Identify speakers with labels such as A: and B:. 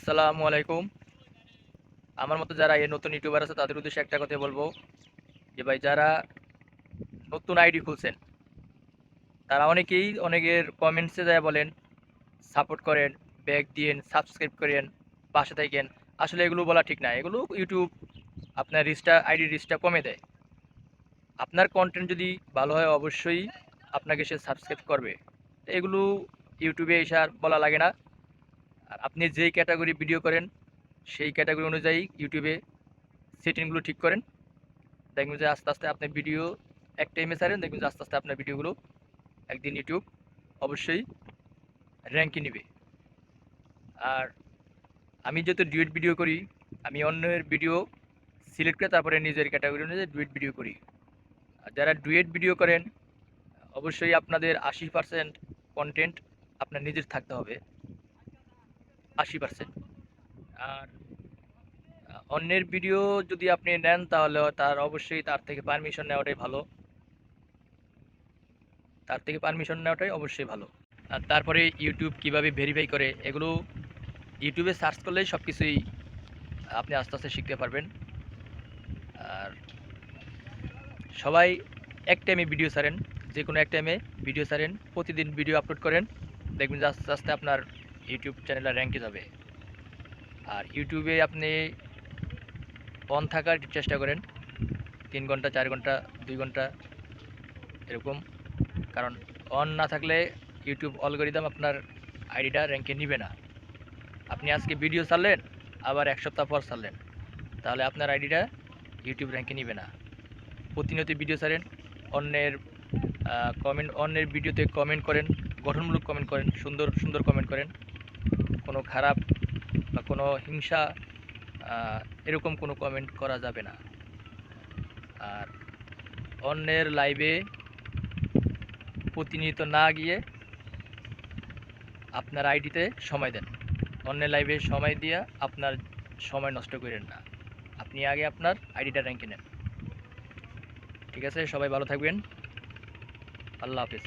A: আসসালামু আলাইকুম। আমার মতো যারা এই নতুন ইউটিউবার আছে তাদের উদ্দেশ্যে একটা কথা বলবো যে ভাই যারা নতুন আইডি খুলছেন তারা অনেকেই অনেকের কমেন্টসে যায় বলেন সাপোর্ট করেন, ব্যাক দিয়েন, সাবস্ক্রাইব করেন, পাশে থাকেন। আসলে এগুলো বলা ঠিক না। এগুলো ইউটিউব আপনার রিচটা আইডি রিচটা কমে দেয়। আপনার কন্টেন্ট যদি ভালো হয় অবশ্যই আপনাকে সে সাবস্ক্রাইব করবে। এগুলো ইউটিউবে এসে আর বলা লাগে না। আর আপনি যেই ক্যাটাগরি ভিডিও করেন সেই ক্যাটাগরি অনুযায়ী ইউটিউবে সেটিংগুলো ঠিক করেন। দেখবেন যে আস্তে আস্তে আপনার ভিডিও এক টাইমে ছাড়েন, দেখবেন যে আস্তে আস্তে আপনার ভিডিওগুলো একদিন ইউটিউব অবশ্যই র্যাঙ্কে নিবে। আর আমি যেহেতু ডুয়েট ভিডিও করি, আমি অন্যের ভিডিও সিলেক্ট করে তারপরে নিজের ক্যাটাগরি অনুযায়ী ডুয়েট ভিডিও করি। আর যারা ডুয়েট ভিডিও করেন অবশ্যই আপনাদের 80% কন্টেন্ট আপনার নিজের থাকতে হবে, 80%। আর অন্যের ভিডিও যদি আপনি নেন তাহলে তার অবশ্যই তার থেকে পারমিশন নেওয়াটাই ভালো, তার থেকে পারমিশন নেওয়াটাই অবশ্যই ভালো। আর তারপরে ইউটিউব কিভাবে ভেরিফাই করে এগুলো ইউটিউবে সার্চ করলেই সব কিছুই আপনি আস্তে আস্তে শিখতে পারবেন। আর সবাই এক টাইমে ভিডিও ছাড়েন, যে কোনো এক টাইমে ভিডিও ছাড়েন, প্রতিদিন ভিডিও আপলোড করেন, দেখবেন যে আস্তে আস্তে আপনার ইউটিউব চ্যানেলটা র্যাঙ্কে যাবে। আর ইউটিউবে আপনি অন থাকার চেষ্টা করেন 3 ঘন্টা, 4 ঘন্টা, 2 ঘন্টা এরকম। কারণ অন না থাকলে ইউটিউব অ্যালগরিদম আপনার আইডিটা র্যাঙ্কে নিবে না। আপনি আজকে ভিডিও ছাড়লেন, আবার 1 সপ্তাহ পর ছাড়লেন, তাহলে আপনার আইডিটা ইউটিউব র্যাঙ্কে নিবে না। প্রতিনিয়ত ভিডিও ছাড়েন, অন্যের অন্যের ভিডিওতে কমেন্ট করেন, গঠনমূলক কমেন্ট করেন, সুন্দর সুন্দর কমেন্ট করেন, কোনো খারাপ বা কোনো হিংসা এরকম কোনো কমেন্ট করা যাবে না। আর অন্যের লাইভে প্রতিনিয়ত না গিয়ে আপনার আইডিতে সময় দেন। অন্যের লাইভে সময় দিয়ে আপনার সময় নষ্ট করেন না। আপনি আগে আপনার আইডিটা র্যাঙ্কে নেন। ঠিক আছে, সবাই ভালো থাকবেন। আল্লাহ হাফেজ।